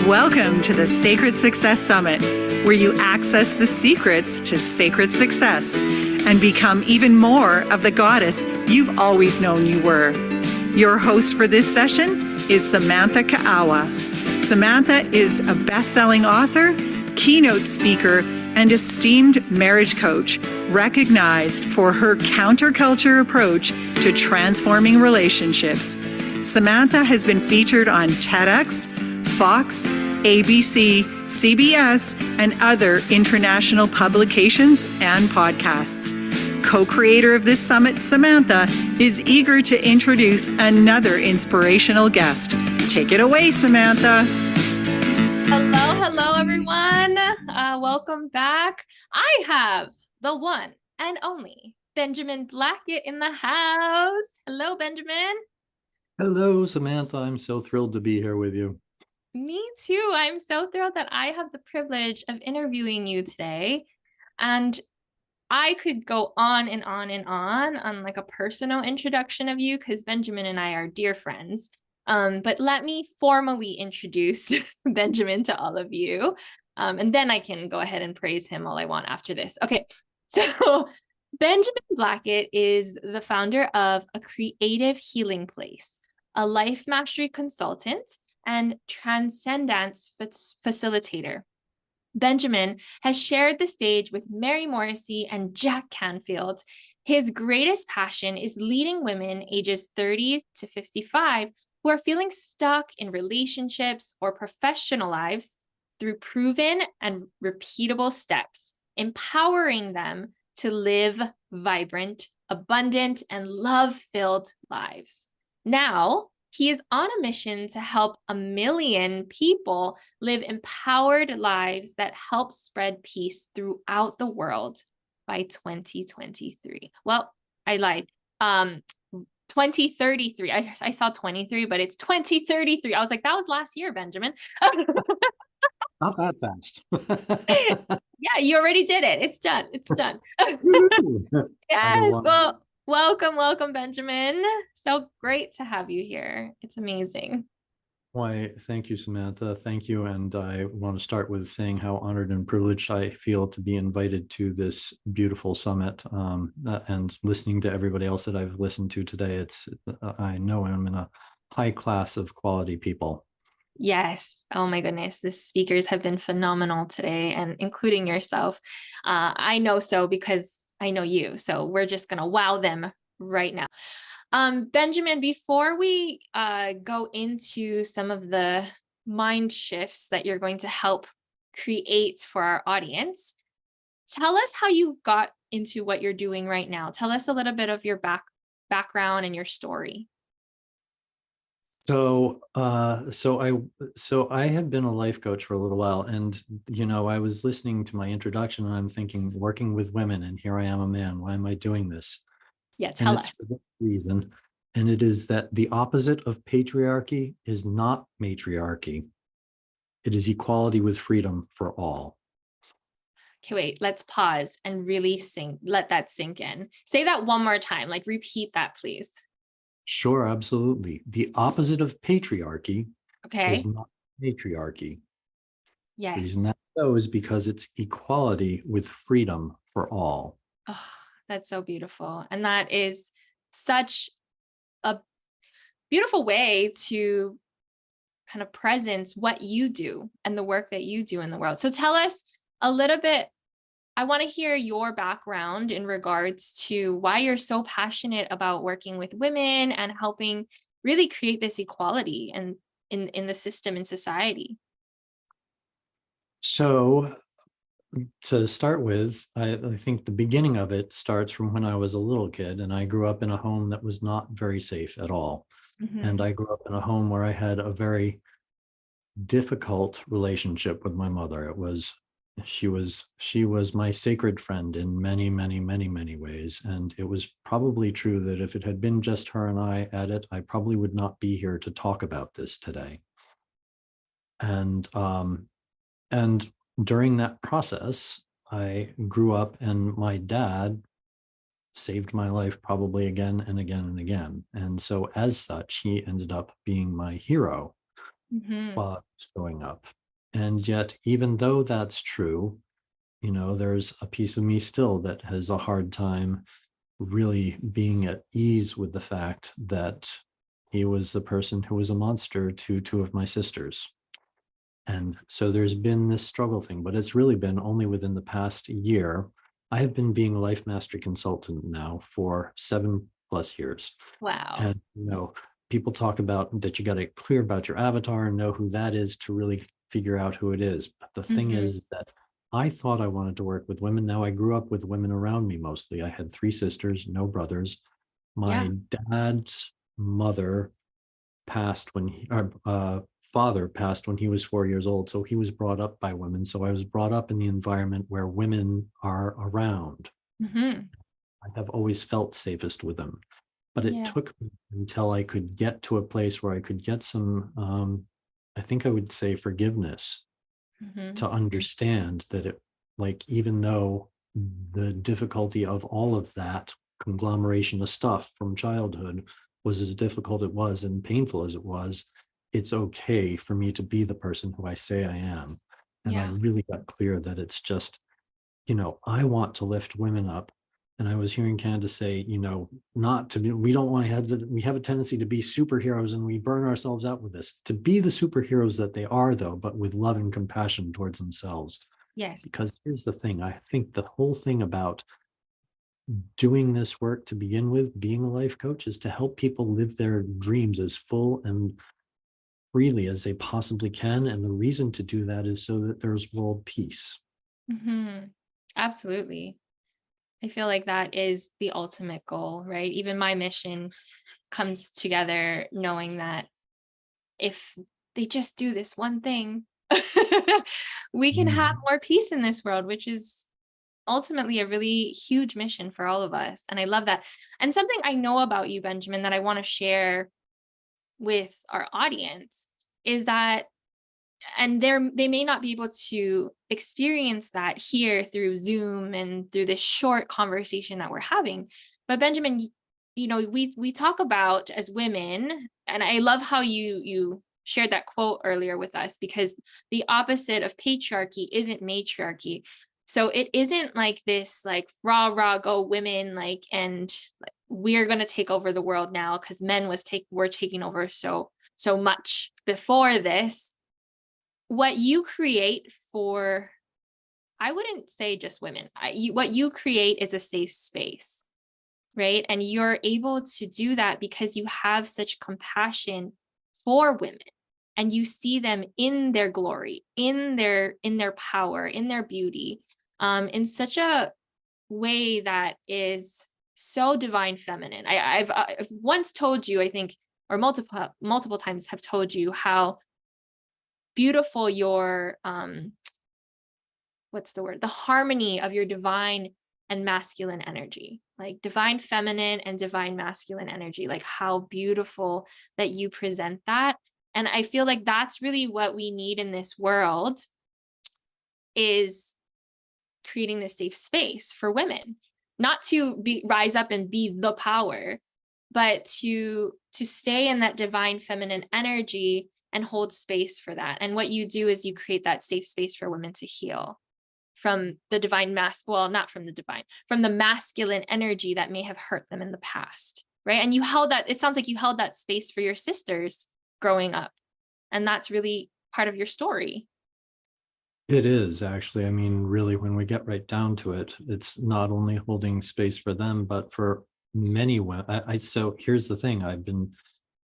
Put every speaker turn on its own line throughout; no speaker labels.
Welcome to the Sacred Success Summit, where you access the secrets to sacred success and become even more of the goddess you've always known you were. Your host for this session is Samantha Ka'awa. Samantha is a best-selling author, keynote speaker, and esteemed marriage coach, recognized for her counterculture approach to transforming relationships. Samantha has been featured on TEDx, Fox, ABC, CBS, and other international publications and podcasts. Co-creator of this summit, Samantha, is eager to introduce another inspirational guest. Take it away, Samantha.
Hello, everyone. Welcome back. I have the one and only Benjamin Blackett in the house. Hello, Benjamin.
Hello, Samantha. I'm so thrilled to be here with you.
Me too. I'm so thrilled that I have the privilege of interviewing you today. And I could go on and on and on like a personal introduction of you, because Benjamin and I are dear friends. But let me formally introduce Benjamin to all of you. And then I can go ahead and praise him all I want after this. Okay, so Benjamin Blackett is the founder of A Creative Healing Place, a life mastery consultant, and TranscenDance Facilitator. Benjamin has shared the stage with Mary Morrissey and Jack Canfield. His greatest passion is leading women ages 30 to 55 who are feeling stuck in relationships or professional lives through proven and repeatable steps, empowering them to live vibrant, abundant, and love-filled lives. Now, he is on a mission to help 1 million people live empowered lives that help spread peace throughout the world by 2023. Well, I lied. 2033. I saw 23, but it's 2033. I was like, that was last year, Benjamin.
Not that fast.
Yeah, you already did it. It's done. It's done. Yes. Well, welcome, Benjamin. So great to have you here. It's amazing.
Why, thank you, Samantha. Thank you. And I want to start with saying how honored and privileged I feel to be invited to this beautiful summit. And listening to everybody else that I've listened to today, I know I'm in a high class of quality people.
Yes. Oh my goodness. The speakers have been phenomenal today, and including yourself. I know so because I know you. So we're just going to wow them right now. Benjamin, before we go into some of the mind shifts that you're going to help create for our audience, tell us how you got into what you're doing right now. Tell us a little bit of your background and your story.
So I have been a life coach for a little while, and I was listening to my introduction, and I'm thinking, working with women, and here I am, a man. Why am I doing this?
Yeah, tell us.
For this reason, and it is that the opposite of patriarchy is not matriarchy. It is equality with freedom for all.
Okay, wait, let's pause and really let that sink in. Say that one more time, like repeat that, please.
Sure, absolutely. The opposite of patriarchy is not matriarchy.
Yes.
The reason that's so is because it's equality with freedom for all.
Oh, that's so beautiful. And that is such a beautiful way to kind of presence what you do and the work that you do in the world. So tell us a little bit. I want to hear your background in regards to why you're so passionate about working with women and helping really create this equality and in the system in society.
So to start with, I think the beginning of it starts from when I was a little kid, and I grew up in a home that was not very safe at all. Mm-hmm. And I grew up in a home where I had a very difficult relationship with my mother. She was my sacred friend in many, many, many, many ways. And it was probably true that if it had been just her and I at it, I probably would not be here to talk about this today. And during that process, I grew up, and my dad saved my life probably again and again and again. And so as such, he ended up being my hero
Mm-hmm.
while I was growing up. And yet, even though that's true, there's a piece of me still that has a hard time really being at ease with the fact that he was the person who was a monster to two of my sisters. And so there's been this struggle thing, but it's really been only within the past year. I have been being a life mastery consultant now for 7+ years.
Wow.
And, people talk about that you got to clear about your avatar and know who that is to really figure out who it is. But the thing
Mm-hmm.
is that I thought I wanted to work with women. Now I grew up with women around me mostly. I had 3 sisters, no brothers.
Yeah.
My dad's mother passed when father passed when he was 4 years old. So he was brought up by women. So I was brought up in the environment where women are around.
Mm-hmm.
I have always felt safest with them. But it
Yeah.
took me until I could get to a place where I could get some, I think I would say forgiveness,
Mm-hmm.
to understand that even though the difficulty of all of that conglomeration of stuff from childhood was as difficult it was and painful as it was, it's okay for me to be the person who I say I am. And I
Yeah.
really got clear that it's just, I want to lift women up. And I was hearing Candace say, not to be, we don't want to have we have a tendency to be superheroes and we burn ourselves out with this, to be the superheroes that they are though, but with love and compassion towards themselves.
Yes.
Because here's the thing, I think the whole thing about doing this work to begin with, being a life coach, is to help people live their dreams as full and freely as they possibly can. And the reason to do that is so that there's world peace.
Mm-hmm. Absolutely. I feel like that is the ultimate goal, right? Even my mission comes together knowing that if they just do this one thing, we can have more peace in this world, which is ultimately a really huge mission for all of us. And I love that. And something I know about you, Benjamin, that I want to share with our audience is that, and they may not be able to experience that here through Zoom and through this short conversation that we're having. But Benjamin, we talk about as women, and I love how you shared that quote earlier with us, because the opposite of patriarchy isn't matriarchy. So it isn't like this like rah go women, like, and we're going to take over the world now because men were taking over so much before this. What you create for, I wouldn't say just women, what you create is a safe space, right? And you're able to do that because you have such compassion for women and you see them in their glory, in their power, in their beauty, in such a way that is so divine feminine. I've once told you, I think, or multiple times have told you how beautiful your the harmony of your divine and masculine energy, like divine feminine and divine masculine energy, like how beautiful that you present that. And I feel like that's really what we need in this world, is creating this safe space for women, not to rise up and be the power, but to stay in that divine feminine energy and hold space for that. And what you do is you create that safe space for women to heal from the divine from the masculine energy that may have hurt them in the past, right? And you held that, it sounds like you held that space for your sisters growing up. And that's really part of your story.
It is actually. I mean, really, when we get right down to it, it's not only holding space for them, but for many women. So here's the thing.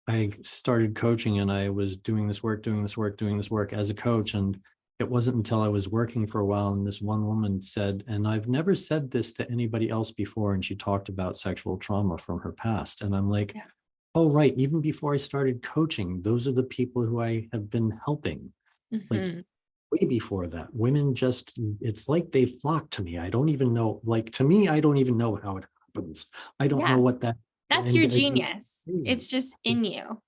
I started coaching and I was doing this work as a coach. And it wasn't until I was working for a while and this one woman said, and I've never said this to anybody else before, and she talked about sexual trauma from her past. And I'm like, oh, right. Even before I started coaching, those are the people who I have been helping. Like way before that, women just, it's like they flock to me. I don't even know, like, to me, I don't even know how it happens. I don't know what that.
That's your genius. It's just in you.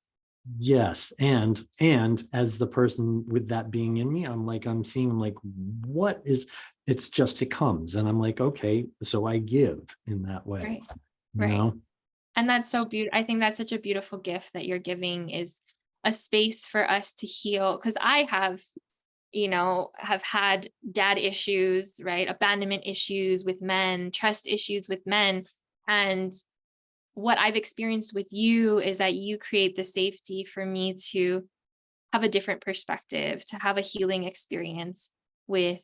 Yes. And as the person with that being in me, I'm seeing, like, what is, it comes, and I'm like, okay, so I give in that way,
Right.
you
Right.
know?
And that's so beautiful. I think that's such a beautiful gift that you're giving, is a space for us to heal. Because I have had dad issues, right? Abandonment issues with men, trust issues with men. And what I've experienced with you is that you create the safety for me to have a different perspective, to have a healing experience with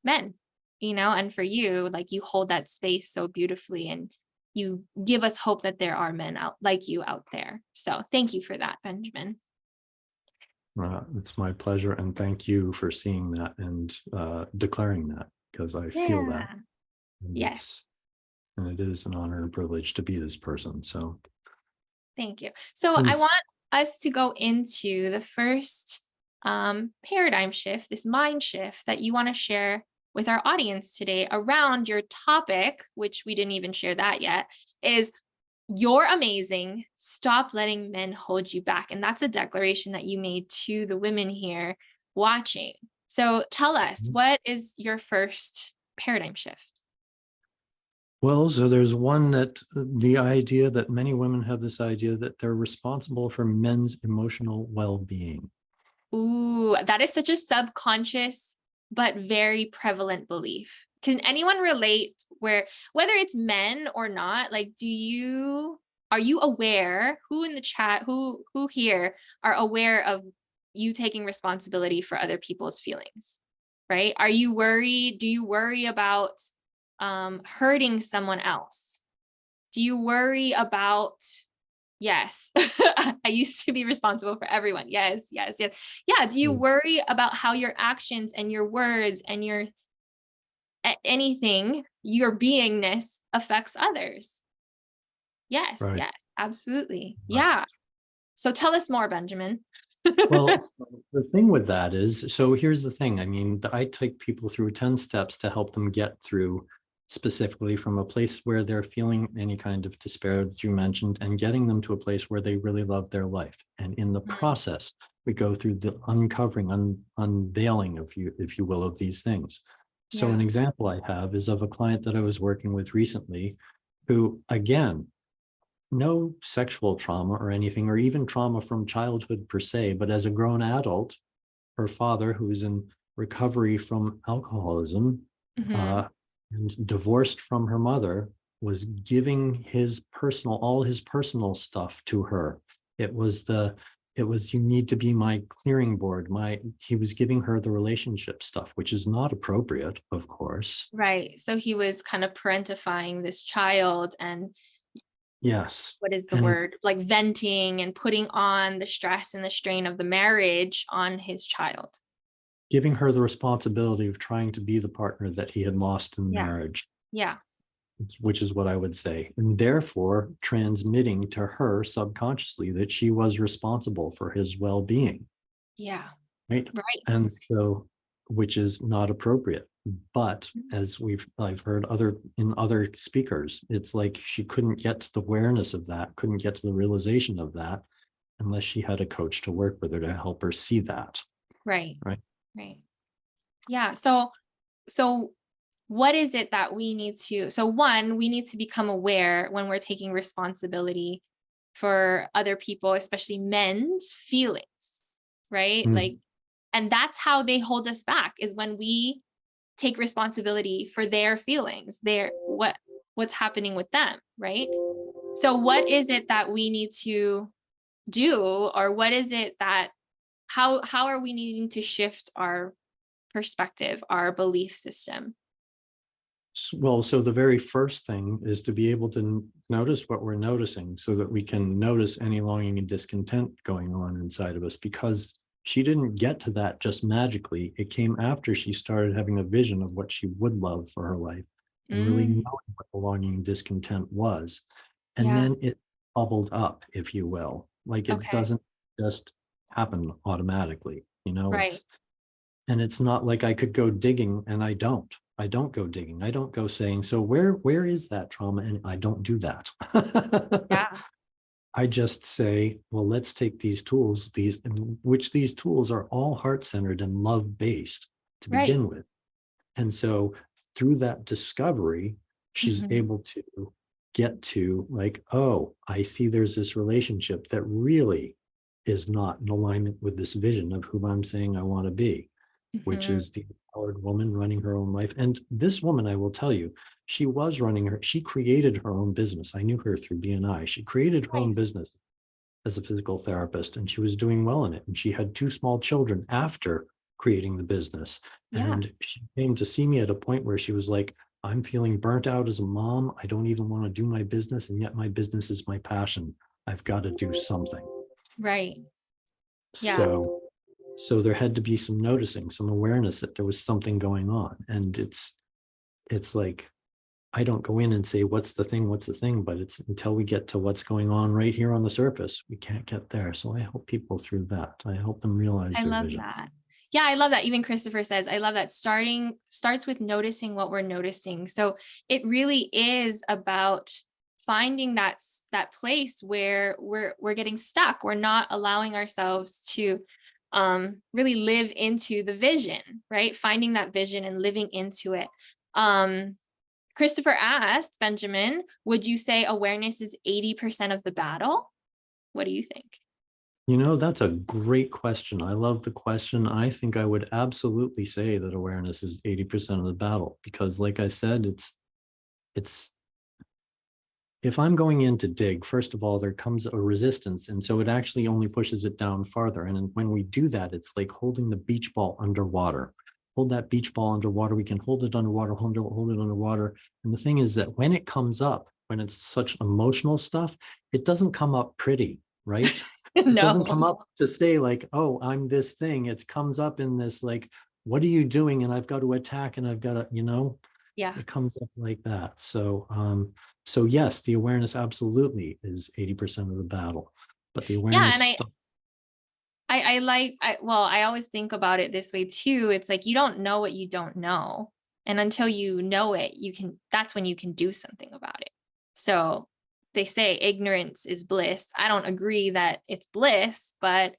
men, and for you, like, you hold that space so beautifully, and you give us hope that there are men out like you out there. So thank you for that, Benjamin.
It's my pleasure, and thank you for seeing that and declaring that, because I feel that,
Yeah.
and
Yes.
it is an honor and privilege to be this person. So,
Thank you. So I
and
want us to go into the first paradigm shift, this mind shift that you want to share with our audience today around your topic, which we didn't even share that yet, is "You're amazing. Stop letting men hold you back." And that's a declaration that you made to the women here watching. So tell us, what is your first paradigm shift?
well, so there's one that the idea that many women have this idea that they're responsible for men's emotional well-being.
Ooh, that is such a subconscious but very prevalent belief. Can anyone relate, whether it's men or not, like, are you aware, who in the chat, who here are aware of you taking responsibility for other people's feelings, right? Are you worried? Do you worry about hurting someone else? Do you worry about, yes, I used to be responsible for everyone. Yes, yes, yes. Yeah. Do you worry about how your actions and your words and anything, your beingness affects others? Yes,
Right.
yes, absolutely. Yeah. So tell us more, Benjamin.
Well, the thing with that is, so here's the thing. I mean, I take people through 10 steps to help them get through, specifically from a place where they're feeling any kind of despair that you mentioned, and getting them to a place where they really love their life. And in the process, we go through the uncovering, unveiling, if you will, of these things. So an
Yeah.
example I have is of a client that I was working with recently, who, again, no sexual trauma or anything, or even trauma from childhood per se, but as a grown adult, her father, who's in recovery from alcoholism,
Mhm.
uh, and divorced from her mother, was giving all his personal stuff to her. You need to be my clearing board. He was giving her the relationship stuff, which is not appropriate, of course.
Right. So he was kind of parentifying this child, and
Yes.
what is the
And
word? Like venting and putting on the stress and the strain of the marriage on his child.
giving her the responsibility of trying to be the partner that he had lost in
Yeah.
marriage,
Yeah.
which is what I would say. And therefore transmitting to her subconsciously that she was responsible for his well-being,
Yeah.
right?
Right.
And so, which is not appropriate. But as I've heard in other speakers, it's like she couldn't get to the awareness of that, couldn't get to the realization of that, unless she had a coach to work with her to help her see that.
Right.
Right.
Right. Yeah. So what is it that we need to, so one, we need to become aware when we're taking responsibility for other people, especially men's feelings, right?
Mm.
Like, and that's how they hold us back, is when we take responsibility for their feelings, what's happening with them, right? So what is it that we need to do, or what is it that, how are we needing to shift our perspective, our belief system?
Well, so the very first thing is to be able to notice what we're noticing, so that we can notice any longing and discontent going on inside of us, because she didn't get to that just magically. It came after she started having a vision of what she would love for her life, and really
Mm,
knowing what the longing and discontent was. And
yeah.
then it bubbled up, if you will. Like, it
Okay.
doesn't just happen automatically,
Right.
it's not like I could go digging, and I don't go digging. I don't go saying, so where is that trauma? And I don't do that.
Yeah.
I just say, well, let's take these tools, these tools are all heart-centered and love-based to
Right.
begin with. And so through that discovery, she's able to get to like, oh, I see there's this relationship that really is not in alignment with this vision of who I'm saying I want to be, which is the empowered woman running her own life. And this woman, I will tell you, she created her own business. I knew her through BNI. She created her own business as a physical therapist, and she was doing well in it. And she had 2 small children after creating the business. And she came to see me at a point where she was like, I'm feeling burnt out as a mom. I don't even want to do my business. And yet my business is my passion. I've got to do something.
Right. Yeah.
So there had to be some noticing, some awareness that there was something going on. And it's like, I don't go in and say, what's the thing? But it's until we get to what's going on right here on the surface, we can't get there. So I help people through that. I help them realize
I
their
love
vision.
that. Yeah, I love that. Even Christopher says, I love that starts with noticing what we're noticing. So it really is about finding that place where we're getting stuck. We're not allowing ourselves to really live into the vision, right? Finding that vision and living into it. Christopher asked, Benjamin, would you say awareness is 80% of the battle? What do you think?
That's a great question. I love the question. I think I would absolutely say that awareness is 80% of the battle, because like I said, it's if I'm going in to dig, first of all, there comes a resistance. And so it actually only pushes it down farther. And when we do that, it's like holding the beach ball underwater. Hold that beach ball underwater. We can hold it underwater, hold it underwater. And the thing is that when it comes up, when it's such emotional stuff, it doesn't come up pretty, right?
No.
It doesn't come up to say like, oh, I'm this thing. It comes up in this like, what are you doing? And I've got to attack and I've got to,
Yeah.
It comes up like that. So yes, the awareness absolutely is 80% of the battle, but the awareness.
Yeah, and I always think about it this way too. It's like, you don't know what you don't know. And until you know it, that's when you can do something about it. So they say ignorance is bliss. I don't agree that it's bliss, but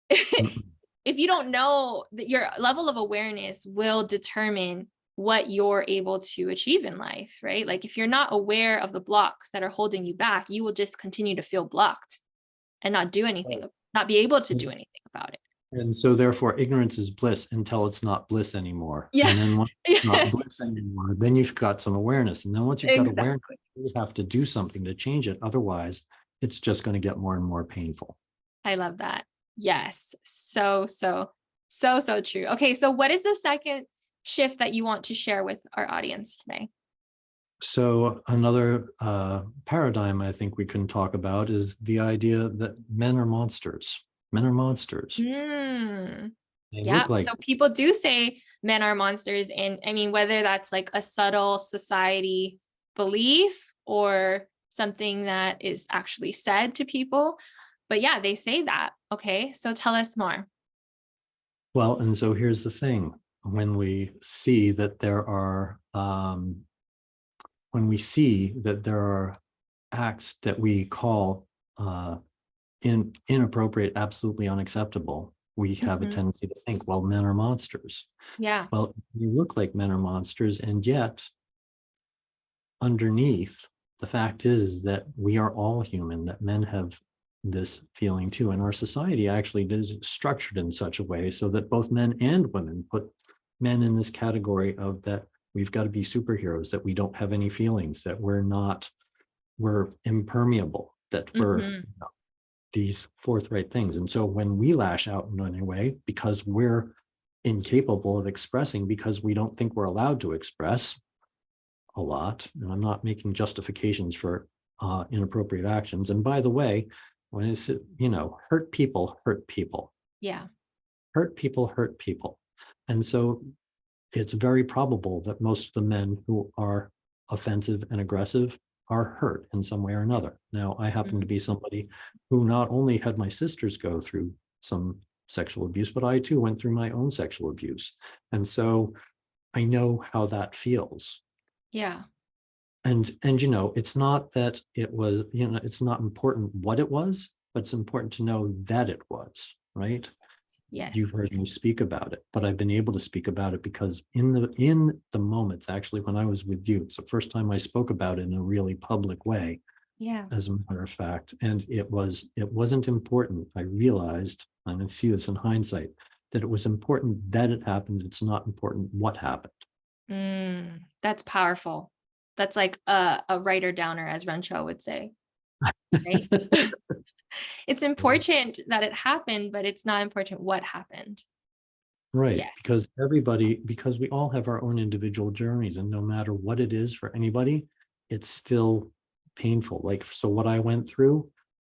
if you don't know, that your level of awareness will determine what you're able to achieve in life, right? Like if you're not aware of the blocks that are holding you back, you will just continue to feel blocked and not do anything, not be able to do anything about it.
And so therefore ignorance is bliss until it's not bliss anymore.
Yeah.
And then when it's not bliss anymore, then you've got some awareness. And then once you've got awareness, you have to do something to change it. Otherwise, it's just going to get more and more painful.
I love that. Yes. So true. Okay. So what is the second shift that you want to share with our audience today?
So another paradigm I think we can talk about is the idea that men are monsters. Men are monsters.
They
look like,
so people do say men are monsters. And I mean, whether that's like a subtle society belief or something that is actually said to people, but yeah, they say that. Okay. So tell us more.
Well, and so here's the thing. When we see that there are acts that we call inappropriate, absolutely unacceptable, we have a tendency to think, well, men are monsters.
Yeah.
Well, you look like men are monsters, and yet underneath, the fact is that we are all human, that men have this feeling too. And our society actually is structured in such a way so that both men and women put men in this category of that we've got to be superheroes, that we don't have any feelings, that we're impermeable, that we're these forthright things. And so when we lash out in any way, because we're incapable of expressing, because we don't think we're allowed to express a lot, and I'm not making justifications for inappropriate actions. And by the way, when it's, hurt people.
Yeah.
Hurt people. And so it's very probable that most of the men who are offensive and aggressive are hurt in some way or another. Now, I happen to be somebody who not only had my sisters go through some sexual abuse, but I too went through my own sexual abuse. And so I know how that feels.
Yeah.
And it's not that it was, it's not important what it was, but it's important to know that it was, right?
Yes.
You've heard me speak about it, but I've been able to speak about it because in the moments, actually, when I was with you, it's the first time I spoke about it in a really public way,
Yeah.
as a matter of fact. And it wasn't important. I realized, and I see this in hindsight, that it was important that it happened. It's not important what happened.
That's powerful. That's like a writer downer, as Rancho would say. Right? It's important that it happened, but it's not important what happened.
Right.
Yeah.
Because we all have our own individual journeys, and no matter what it is for anybody, it's still painful. Like, so what I went through,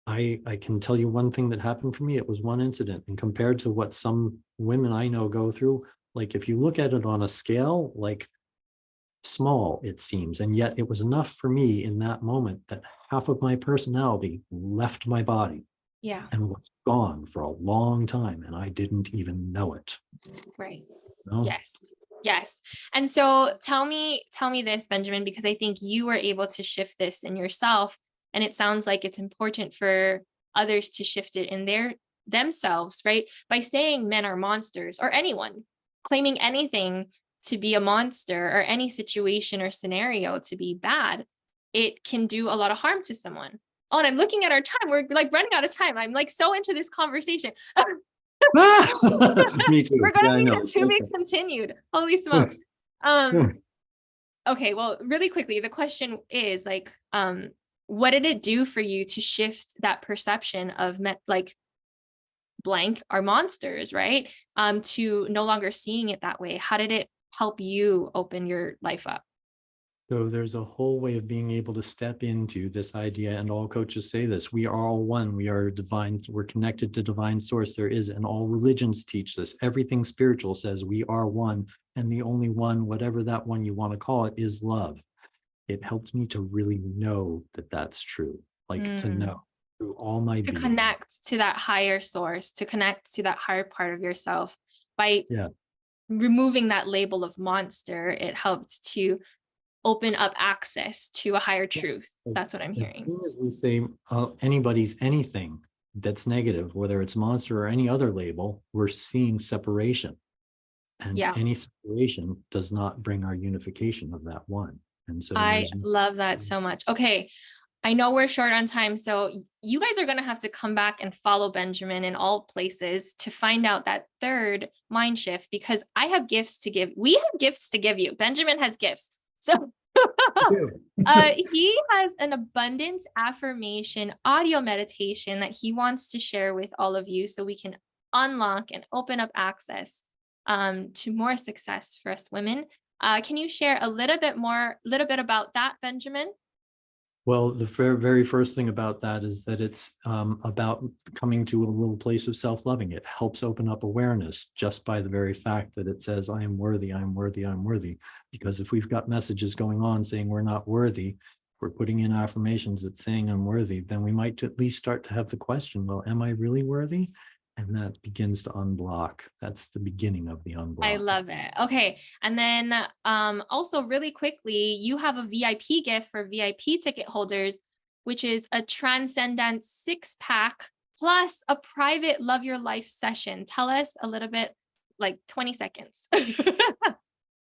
I can tell you one thing that happened for me. It was one incident, and compared to what some women I know go through, like if you look at it on a scale, like small, it seems, and yet it was enough for me in that moment that half of my personality left my body.
Yeah.
And was gone for a long time, and I didn't even know it.
Right.
No?
Yes. Yes. And so tell me this, Benjamin, because I think you were able to shift this in yourself. And it sounds like it's important for others to shift it in themselves, right? By saying men are monsters, or anyone claiming anything to be a monster, or any situation or scenario to be bad, it can do a lot of harm to someone. Oh, and I'm looking at our time. We're like running out of time. I'm like so into this conversation.
Me too.
We're gonna
I
be
know.
to be continued. Holy smokes. Okay, well, really quickly, the question is like, what did it do for you to shift that perception of like blank are monsters, right? To no longer seeing it that way. How did it help you open your life up?
So there's a whole way of being able to step into this idea, and all coaches say this: we are all one. We are divine. We're connected to divine source. There is, and all religions teach this. Everything spiritual says we are one, and the only one, whatever that one you want to call it, is love. It helped me to really know that that's true, like to know through all my being.
Connect to that higher source, to connect to that higher part of yourself. By removing that label of monster, it helped to open up access to a higher truth. That's what I'm hearing.
As soon as we say anybody's anything that's negative, whether it's monster or any other label, we're seeing separation. And any separation does not bring our unification of that one. And so
I love that so much. Okay. I know we're short on time, so you guys are going to have to come back and follow Benjamin in all places to find out that third mind shift, because I have gifts to give. We have gifts to give you. Benjamin has gifts. So he has an abundance affirmation audio meditation that he wants to share with all of you, so we can unlock and open up access to more success for us women. Can you share a little bit about that, Benjamin?
Well, the very first thing about that is that it's about coming to a little place of self-loving. It helps open up awareness just by the very fact that it says, I am worthy, I am worthy, I'm worthy. Because if we've got messages going on saying we're not worthy, we're putting in affirmations that's saying I'm worthy, then we might at least start to have the question, well, am I really worthy? And that begins to unblock. That's the beginning of the unblock.
I love it. Okay. And then also really quickly, you have a VIP gift for VIP ticket holders, which is a TranscenDance 6-pack plus a private Love Your Life session. Tell us a little bit, like 20 seconds.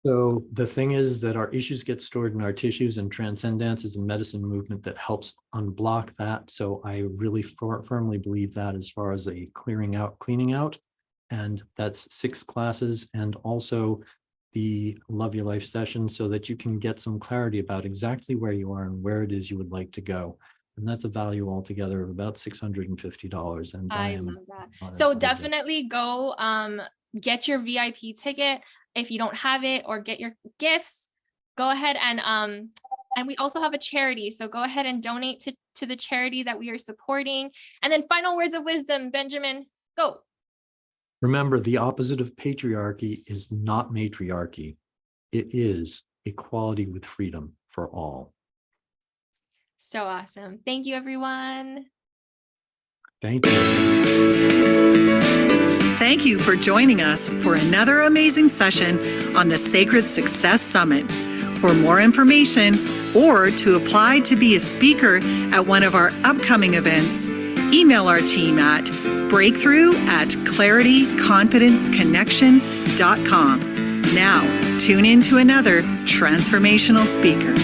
So the thing is that our issues get stored in our tissues, and TranscenDance is a medicine movement that helps unblock that. So I really firmly believe that as far as a cleaning out, and that's 6 classes, and also the Love Your Life session, so that you can get some clarity about exactly where you are and where it is you would like to go. And that's a value altogether of about $650. And
I love that. So definitely go get your VIP ticket. If you don't have it, or get your gifts, go ahead and we also have a charity. So go ahead and donate to the charity that we are supporting. And then final words of wisdom, Benjamin, go.
Remember, the opposite of patriarchy is not matriarchy. It is equality with freedom for all.
So awesome. Thank you, everyone.
Thank you.
Thank you for joining us for another amazing session on the Sacred Success Summit. For more information or to apply to be a speaker at one of our upcoming events, email our team at breakthrough@clarityconfidenceconnection.com. Now, tune in to another transformational speaker.